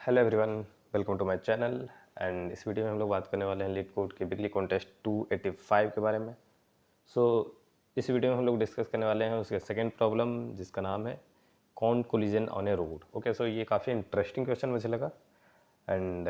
Hello everyone, welcome to my channel. And इस video में हम लोग बात करने वाले हैं लीड कोड के बिगली कॉन्टेस्ट 285 के बारे में। सो इस वीडियो में हम लोग डिस्कस करने वाले हैं उसके सेकंड प्रॉब्लम, जिसका नाम है कौन collision on a road. Okay, so ये काफ़ी इंटरेस्टिंग क्वेश्चन मुझे लगा। एंड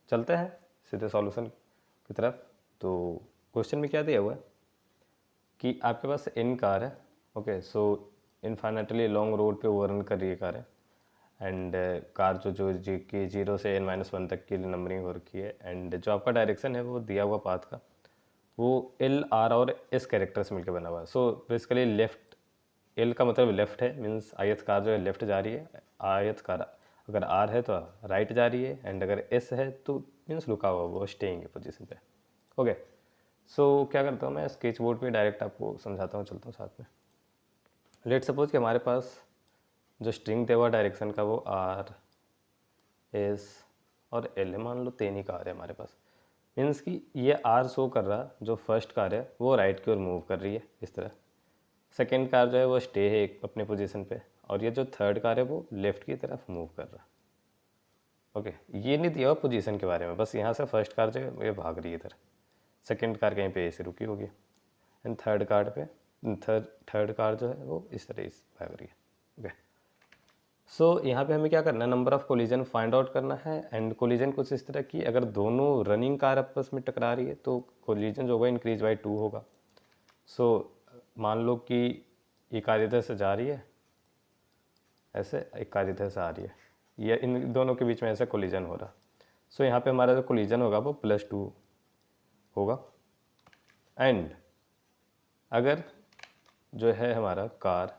चलते हैं सीधे सॉल्यूशन की तरफ। तो क्वेश्चन में क्या दिया हुआ है कि आपके पास इन कार है। ओके, सो इनफाइनेटली लॉन्ग रोड पे ओवररन कर रही है कार है। एंड कार जो जी की 0 से n-1 तक की नंबरिंग हो रखी है। एंड जो आपका डायरेक्शन है वो दिया हुआ पाथ का वो एल आर और एस कैरेक्टर से मिलकर बना हुआ है। सो बेसिकली लेफ्ट, एल का मतलब लेफ्ट है, मीन्स आयत कार जो है लेफ्ट जा रही है। आयत कार अगर आर है तो राइट जा रही है, एंड अगर एस है तो मीन्स रुका हुआ, वो स्टेइंग है पोजीशन पे। ओके, सो क्या करता हूँ मैं स्केच बोर्ड पे डायरेक्ट आपको समझाता हूँ, चलता हूँ साथ में। लेट सपोज कि हमारे पास जो स्ट्रिंग दिया हुआ डायरेक्शन का वो आर एस और एल है। मान लो 3 ही कार है हमारे पास, मीन्स कि ये आर शो कर रहा, जो फर्स्ट कार है वो राइट की ओर मूव कर रही है इस तरह। सेकेंड कार जो है वो स्टे है अपने पोजीशन पे, और ये जो थर्ड कार है वो लेफ्ट की तरफ मूव कर रहा। ओके, ये नहीं दिया हुआ पोजीशन के बारे में, बस यहाँ से फर्स्ट कार जो है ये भाग रही है इधर, सेकेंड कार कहीं पे ऐसे रुकी होगी, एंड थर्ड कार जो है वो इस तरह भाग रही है। ओके, सो यहाँ पे हमें क्या करना है, number of collision find out करना है। एंड कोलिजन कुछ इस तरह की, अगर दोनों रनिंग कार आपस में टकरा रही है तो कोलिजन जो होगा इंक्रीज बाई 2 होगा। सो मान लो कि एक कार इधर से जा रही है ऐसे, एक कार इधर से आ रही है, ये इन दोनों के बीच में ऐसे कोलिजन हो रहा। सो यहाँ पे हमारा जो कोलिजन होगा वो +2 होगा। एंड अगर जो है हमारा कार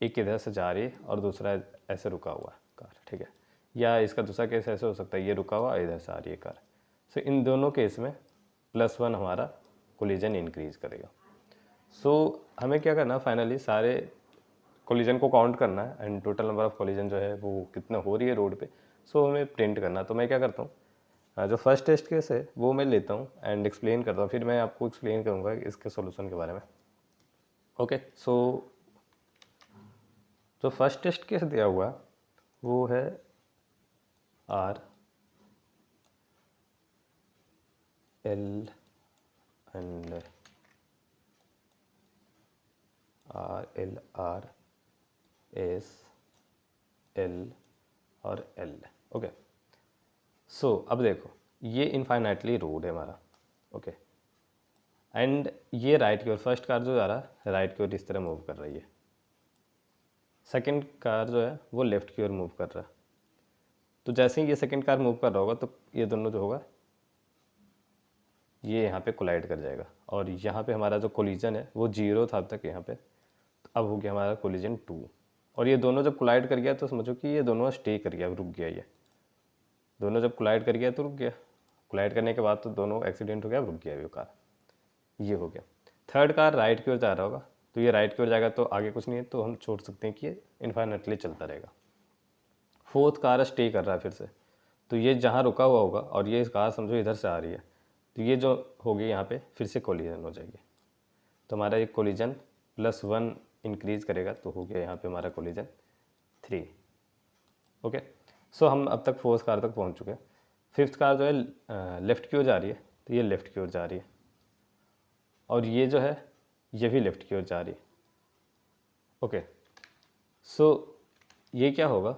एक इधर से जा रही है और दूसरा ऐसे रुका हुआ है कार, ठीक है, या इसका दूसरा केस ऐसे हो सकता है, ये रुका हुआ इधर से आ रही है कार। सो इन दोनों केस में +1 हमारा कोलिजन इंक्रीज करेगा। सो हमें क्या करना, फाइनली सारे कोलिजन को काउंट करना है, and total number of collision जो है वो कितना हो रही है रोड पे, सो हमें प्रिंट करना। तो मैं क्या करता हूँ, जो फर्स्ट टेस्ट केस है वो मैं लेता हूँ एंड एक्सप्लेन करता हूँ, फिर मैं आपको एक्सप्लेन करूँगा इसके सॉल्यूशन के बारे में। ओके, सो जो फर्स्ट टेस्ट केस दिया हुआ वो है R L and R L R S L और एल। ओके, सो अब देखो ये इनफाइनाइटली रोड है हमारा। ओके, एंड ये राइट की ओर, फर्स्ट कार जो जा रहा है राइट की ओर इस तरह मूव कर रही है, सेकंड कार जो है वो लेफ्ट की ओर मूव कर रहा है। तो जैसे ही ये सेकंड कार मूव कर रहा होगा तो ये दोनों जो होगा ये यहाँ पे कोलाइड कर जाएगा, और यहाँ पे हमारा जो कोलिजन है वो 0 था अब तक यहाँ पे, तो अब हो गया हमारा कोलिजन 2। और ये दोनों जब कोलाइड कर गया तो समझो कि ये दोनों स्टे कर गया, रुक गया। ये दोनों जब कोलाइड कर गया तो रुक गया, कोलाइड करने के बाद तो दोनों एक्सीडेंट हो गया, रुक गया ये कार। ये हो गया। थर्ड कार राइट की ओर जा रहा होगा, तो ये राइट की ओर जाएगा तो आगे कुछ नहीं है, तो हम छोड़ सकते हैं कि ये इन्फाइनेटली चलता रहेगा। फोर्थ कार स्टे कर रहा है फिर से, तो ये जहाँ रुका हुआ होगा और ये कार समझो इधर से आ रही है, तो ये जो होगी यहाँ पे फिर से कोलिजन हो जाएगी। तो हमारा ये कोलिजन +1 इंक्रीज करेगा, तो हो गया यहाँ पे हमारा कोलिजन 3। ओके, सो हम अब तक फोर्थ कार तक पहुँच चुके हैं। फिफ्थ कार जो है लेफ़्ट की ओर जा रही है, तो ये लेफ़्ट की ओर जा रही है, और ये जो है ये भी लेफ़्ट की ओर जा रही है। ओके, सो ये क्या होगा,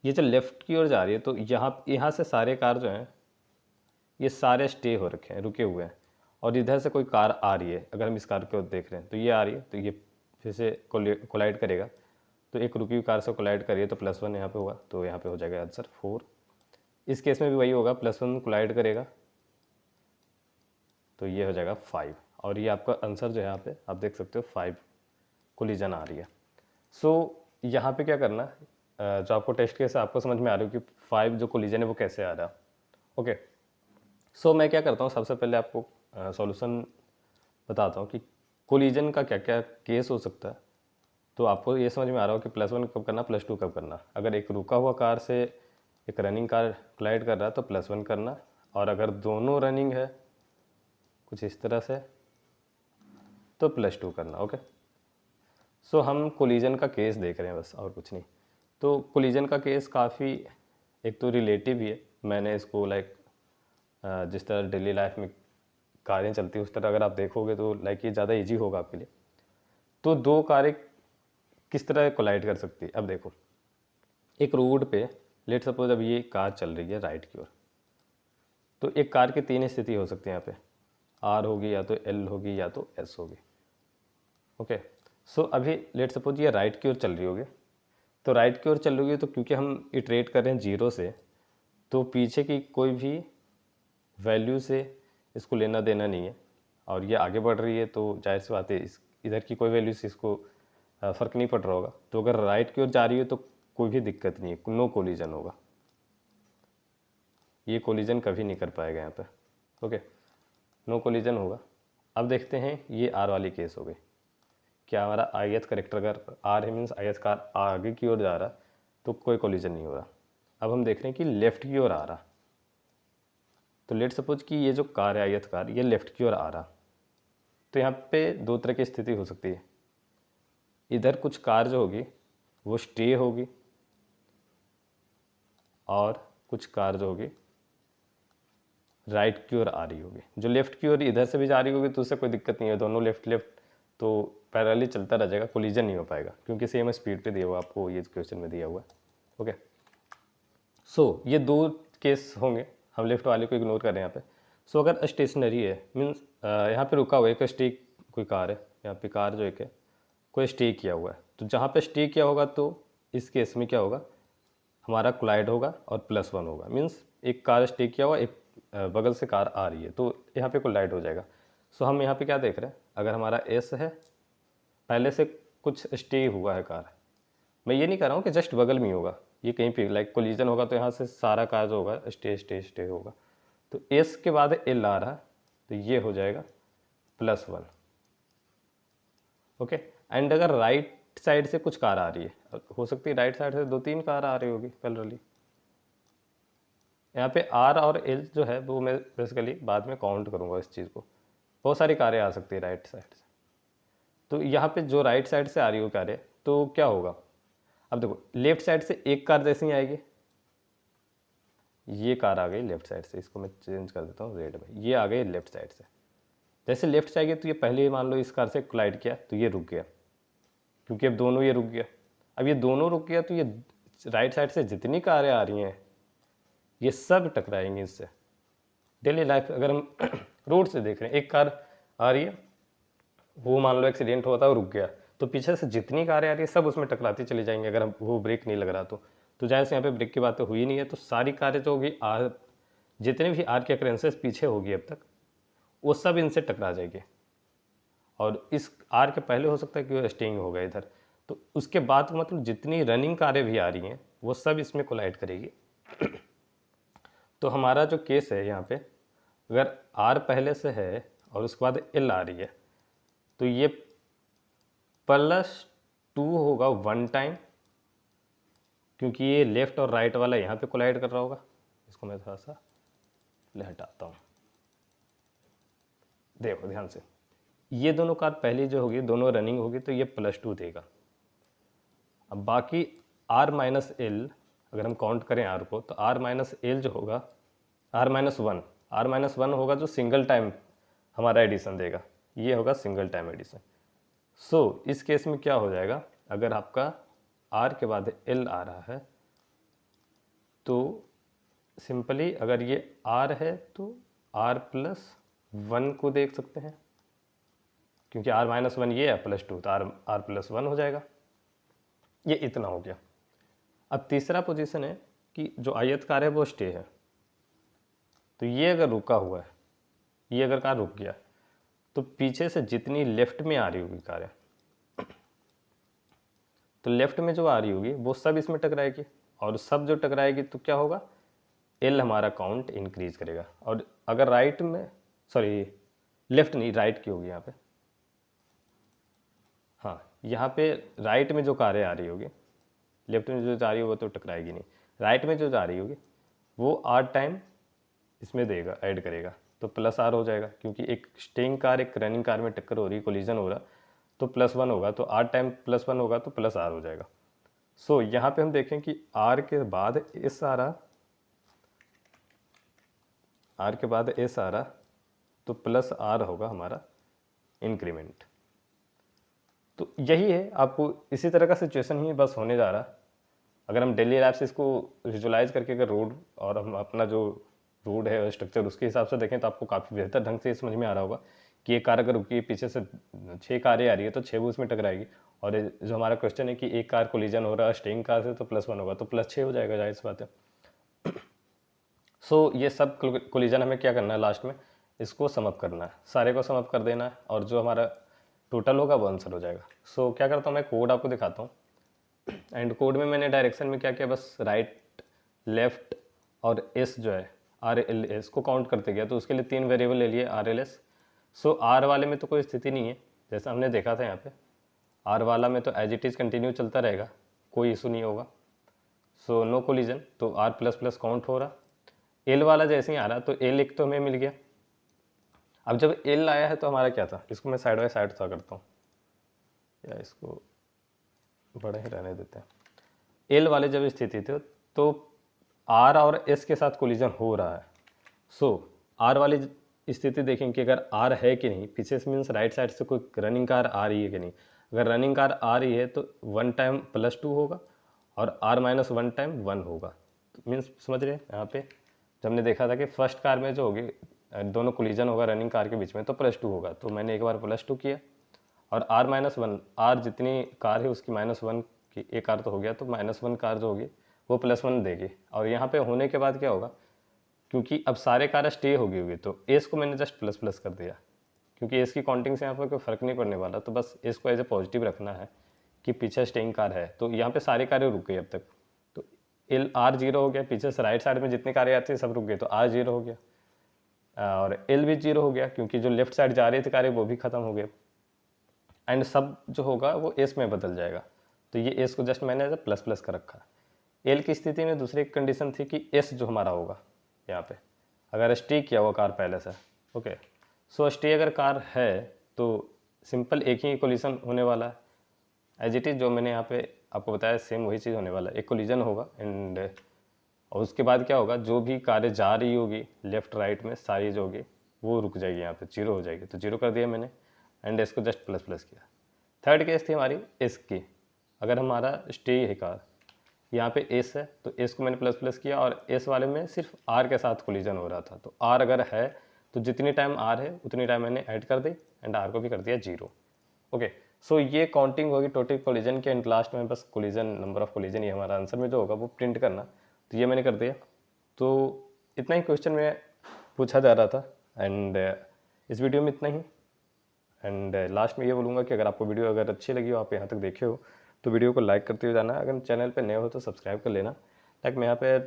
ये जो लेफ़्ट की ओर जा रही है तो यहाँ से सारे कार जो हैं ये सारे स्टे हो रखे हैं, रुके हुए हैं, और इधर से कोई कार आ रही है, अगर हम इस कार को देख रहे हैं तो ये आ रही है, तो ये फिर से कोलाइड करेगा। तो एक रुकी हुई कार से कोलाइड करिए तो +1 यहाँ पे होगा, तो यहाँ पे हो जाएगा आंसर 4। इस केस में भी वही होगा, +1 कोलाइड करेगा तो ये हो जाएगा 5, और ये आपका आंसर जो है यहाँ पे आप देख सकते हो 5 कोलिजन आ रही है। सो यहाँ पे क्या करना, जो आपको टेस्ट केस आपको समझ में आ रही हो कि 5 जो कोलिजन है वो कैसे आ रहा। ओके, सो मैं क्या करता हूँ, सबसे पहले आपको सॉल्यूशन बताता हूँ कि कोलिजन का क्या क्या केस हो सकता है। तो आपको ये समझ में आ रहा हो कि +1 कब करना, +2 कब करना। अगर एक रुका हुआ कार से एक रनिंग कार कोलाइड कर रहा है तो +1 करना, और अगर दोनों रनिंग है कुछ इस तरह से तो +2 करना। ओके, सो हम कोलिजन का केस देख रहे हैं बस, और कुछ नहीं। तो कोलिजन का केस काफ़ी एक तो रिलेटिव ही है। मैंने इसको लाइक जिस तरह डेली लाइफ में कारें चलती है उस तरह अगर आप देखोगे तो लाइक ये ज़्यादा ईजी होगा आपके लिए। तो दो कारें किस तरह कोलाइड कर सकती है, अब देखो एक रोड पे लेट सपोज अब ये कार चल रही है राइट की ओर, तो एक कार की तीन स्थिति हो सकती है यहाँ पे, आर होगी या तो एल होगी या तो एस होगी। ओके, सो अभी लेट सपोज ये राइट की ओर चल रही होगी, तो राइट की ओर चल रही होगी तो क्योंकि हम इटरेट कर रहे हैं जीरो से, तो पीछे की कोई भी वैल्यू से इसको लेना देना नहीं है, और ये आगे बढ़ रही है तो जाहिर सी बात है इस इधर की कोई वैल्यू से इसको फ़र्क नहीं पड़ रहा होगा। तो अगर राइट की ओर जा रही है तो कोई भी दिक्कत नहीं है, नो कोलिजन होगा, ये कोलिजन कभी नहीं कर पाएगा यहाँ पे। ओके, नो कोलिजन होगा। अब देखते हैं ये आर वाली केस हो गई, क्या हमारा आयत करेक्टर अगर आर है मीन्स आयत कार आगे की ओर जा रहा तो कोई कोलिजन नहीं हो रहा। अब हम देख रहे हैं कि लेफ़्ट की ओर आ रहा, तो लेट सपोज कि ये जो कार है आयत कार ये लेफ़्ट की ओर आ रहा, तो यहाँ पे दो तरह की स्थिति हो सकती है। इधर कुछ कार जो होगी वो स्टे होगी और कुछ कार जो होगी राइट की ओर आ रही होगी। जो लेफ़्ट की ओर इधर से भी जा रही होगी तो उससे कोई दिक्कत नहीं है, दोनों लेफ्ट लेफ्ट तो पैरेलली चलता रह जाएगा, कोलिजन नहीं हो पाएगा क्योंकि सेम स्पीड पे दिया हुआ आपको ये क्वेश्चन में दिया हुआ है। ओके, सो ये दो केस होंगे, हम लेफ्ट वाले को इग्नोर कर रहे हैं यहाँ पे। सो अगर स्टेशनरी है मीन्स यहाँ पे रुका हुआ है, एक स्टे कोई कार है यहाँ पे, कार जो एक है कोई स्टे किया हुआ है, तो जहाँ पे स्टे किया होगा तो इस केस में क्या होगा, हमारा कोलाइड होगा और +1 होगा। मीन्स एक कार स्टे किया हुआ, एक बगल से कार आ रही है, तो यहाँ पे कोलाइड हो जाएगा। सो हम यहाँ पे क्या देख रहे हैं, अगर हमारा एस है पहले से कुछ स्टे हुआ है कार, मैं ये नहीं कह रहा हूँ कि जस्ट बगल में ही होगा, ये कहीं पे लाइक कोलिजन होगा तो यहाँ से सारा कार जो होगा स्टे स्टे स्टे होगा, तो एस के बाद एल आ रहा है तो ये हो जाएगा +1। ओके, एंड अगर राइट साइड से कुछ कार आ रही है, हो सकती है राइट साइड से दो तीन कार आ रही होगी पैरेलली, यहाँ पे आर और एल जो है वो मैं बेसिकली बाद में काउंट करूँगा इस चीज़ को, बहुत सारी कारें आ सकती है राइट साइड से। तो यहाँ पे जो राइट साइड से आ रही हो कारें तो क्या होगा, अब देखो लेफ्ट साइड से एक कार जैसे ही आएगी, ये कार आ गई लेफ्ट साइड से, इसको मैं चेंज कर देता हूँ रेड में, ये आ गई लेफ्ट साइड से, जैसे लेफ्ट से आएगी तो ये पहले ही मान लो इस कार से कोलाइड किया तो ये रुक गया, क्योंकि अब दोनों ये रुक गया। अब ये दोनों रुक गया तो ये राइट साइड से जितनी कारें आ रही हैं ये सब टकराएंगी इससे। डेली लाइफ अगर हम रोड से देख रहे हैं, एक कार आ रही है वो मान लो एक्सीडेंट होता है रुक गया, तो पीछे से जितनी कारें आ रही है सब उसमें टकराती चली जाएंगी, अगर हम वो ब्रेक नहीं लग रहा तो जाहिर से यहाँ पे ब्रेक की बात तो हुई नहीं है, तो सारी कारें जो होगी आर जितने भी आर के अक्रेंसेस पीछे होगी अब तक वो सब इनसे टकरा जाएगी, और इस आर के पहले हो सकता है कि वो स्टेइंग होगा इधर, तो उसके बाद मतलब जितनी रनिंग कारें भी आ रही हैं वो सब इसमें कोलाइड करेगी। तो हमारा जो केस है यहाँ पे, अगर आर पहले से है और उसके बाद एल आ रही है तो ये +2 होगा 1 टाइम, क्योंकि ये लेफ़्ट और राइट वाला यहाँ पे कोलाइड कर रहा होगा। इसको मैं थोड़ा सा ले हटाता हूँ, देखो ध्यान से, ये दोनों कार पहली जो होगी दोनों रनिंग होगी तो ये +2 देगा। अब बाकी R-L अगर हम काउंट करें R को तो R-L जो होगा R-1 होगा जो सिंगल टाइम हमारा एडिशन देगा, ये होगा सिंगल टाइम एडिशन। सो इस केस में क्या हो जाएगा, अगर आपका R के बाद L आ रहा है तो सिंपली अगर ये R है तो R+1 को देख सकते हैं, क्योंकि R-1 ये है +2 तो R+1 हो जाएगा। ये इतना हो गया। अब तीसरा पोजीशन है कि जो आयतकार है वो स्टे है, तो ये अगर रुका हुआ है, ये अगर कार रुक गया तो पीछे से जितनी लेफ्ट में आ रही होगी कारें, तो लेफ्ट में जो आ रही होगी वो सब इसमें टकराएगी, और सब जो टकराएगी तो क्या होगा, एल हमारा काउंट इंक्रीज करेगा। और अगर राइट में सॉरी लेफ्ट नहीं राइट की होगी यहाँ पे, हाँ यहाँ पे राइट में जो कारें आ रही होगी, लेफ्ट में जो जा रही होगी वो तो टकराएगी नहीं, राइट में जो जा रही होगी वो R टाइम इसमें देगा ऐड करेगा तो +R हो जाएगा, क्योंकि एक स्टेइंग कार एक रनिंग कार में टक्कर हो रही, कोलिजन हो रहा तो +1 होगा, तो R टाइम +1 होगा तो +R हो जाएगा। सो यहाँ पे हम देखें कि आर के बाद एस आ रहा, आर के बाद एस आ रहा, तो प्लस आर होगा हमारा इंक्रीमेंट। तो यही है, आपको इसी तरह का सिचुएशन ही बस होने जा रहा। अगर हम डेली लाइफ से इसको विजुलाइज करके अगर रोड और हम अपना जो रोड है स्ट्रक्चर उसके हिसाब से देखें तो आपको काफ़ी बेहतर ढंग से समझ में आ रहा होगा कि एक कार अगर रुकी पीछे से 6 कारें आ रही है तो 6 वो उसमें टकराएगी। और जो हमारा क्वेश्चन है कि एक कार कोलिजन हो रहा है स्टेइंग कार से तो +1 होगा, तो +6 हो जाएगा, जाहिर सी बात है। सो ये सब कोलिजन हमें क्या करना है, लास्ट में इसको समअप करना है, सारे को समअप कर देना है और जो हमारा टोटल होगा वो आंसर हो जाएगा। सो क्या करता हूँ मैं, कोड आपको दिखाता हूँ। एंड कोड में मैंने डायरेक्शन में क्या किया, बस राइट लेफ्ट और एस जो है आर एल एस को काउंट करते गया, तो उसके लिए 3 वेरिएबल ले लिए R L S. So R वाले में तो कोई स्थिति नहीं है, जैसा हमने देखा था यहाँ पे आर वाला में तो एज इट इज़ कंटिन्यू चलता रहेगा, कोई इशू नहीं होगा। सो नो कोलिजन, तो आर प्लस प्लस काउंट हो रहा। एल वाला जैसे ही आ रहा तो एल एक तो हमें मिल गया। अब जब एल आया है तो हमारा क्या था, इसको मैं साइड बाय साइड था करता हूँ या इसको बड़े ही रहने देते हैं। एल वाले जब स्थिति थी तो आर और एस के साथ कोलिजन हो रहा है। सो आर वाली स्थिति देखें कि अगर आर है कि नहीं, पीछे से मीन्स राइट साइड से कोई रनिंग कार आ रही है कि नहीं। अगर रनिंग कार आ रही है तो 1 टाइम +2 होगा और r - 1 टाइम 1 होगा। तो मीन्स समझ रहे हैं यहाँ पे जब हमने देखा था कि फर्स्ट कार में जो होगी दोनों कोलिजन होगा रनिंग कार के बीच में तो +2 होगा, तो मैंने एक बार +2 किया और r - 1 आर जितनी कार है उसकी -1 की एक कार तो हो गया, तो -1 कार जो होगी वो +1 देगी। और यहाँ पे होने के बाद क्या होगा, क्योंकि अब सारे कार स्टे हो गई होगी तो एस को मैंने जस्ट प्लस प्लस कर दिया, क्योंकि एस की काउंटिंग से यहाँ पर कोई फ़र्क नहीं पड़ने वाला, तो बस एस को एज ए पॉजिटिव रखना है कि पीछे स्टेइंग कार है। तो यहाँ पे सारी कारें रुक गई अब तक, तो एल आर 0 हो गया, पीछे से राइट साइड में जितनी कारें आती है सब रुक गई, तो आर 0 हो गया और एल भी 0 हो गया, क्योंकि जो लेफ्ट साइड जा रही थी कारें वो भी ख़त्म हो गए। एंड सब जो होगा वो एस में बदल जाएगा, तो ये एस को जस्ट मैंने एज ए प्लस प्लस कर रखा। एल की स्थिति में दूसरी कंडीशन थी कि एस जो हमारा होगा यहाँ पे अगर स्टे किया हुआ कार पहले से, ओके। सो स्टे अगर कार है तो सिंपल एक ही कोलिजन होने वाला है, एज इट इज़ जो मैंने यहाँ पे आपको बताया सेम वही चीज़ होने वाला है, एक कोलिजन होगा। एंड और उसके बाद क्या होगा, जो भी कारें जा रही होगी लेफ्ट राइट में सारी जो होगी वो रुक जाएगी, यहाँ पे 0 हो जाएगी, तो 0 कर दिया मैंने एंड इसको जस्ट प्लस प्लस किया। थर्ड केस थी हमारी एस की, अगर हमारा स्टे है कार यहाँ पे एस है तो एस को मैंने प्लस प्लस किया और एस वाले में सिर्फ आर के साथ कोलिजन हो रहा था, तो आर अगर है तो जितनी टाइम आर है उतनी टाइम मैंने ऐड कर दी एंड आर को भी कर दिया 0, ओके। सो ये काउंटिंग होगी टोटल कोलिजन के एंड लास्ट में बस कोलिजन नंबर ऑफ कोलिजन ये हमारा आंसर में जो होगा वो प्रिंट करना, तो ये मैंने कर दिया। तो इतना ही क्वेश्चन में पूछा जा रहा था एंड इस वीडियो में इतना ही। एंड लास्ट में ये बोलूँगा कि अगर आपको वीडियो अगर अच्छी लगी हो, आप यहाँ तक देखे हो, तो वीडियो को लाइक करते हुए जाना। अगर चैनल पे नए हो तो सब्सक्राइब कर लेना, ताकि मैं यहाँ पे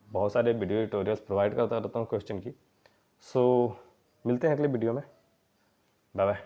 बहुत सारे वीडियो ट्यूटोरियल्स प्रोवाइड करता रहता हूँ क्वेश्चन की। सो मिलते हैं अगले वीडियो में, बाय बाय।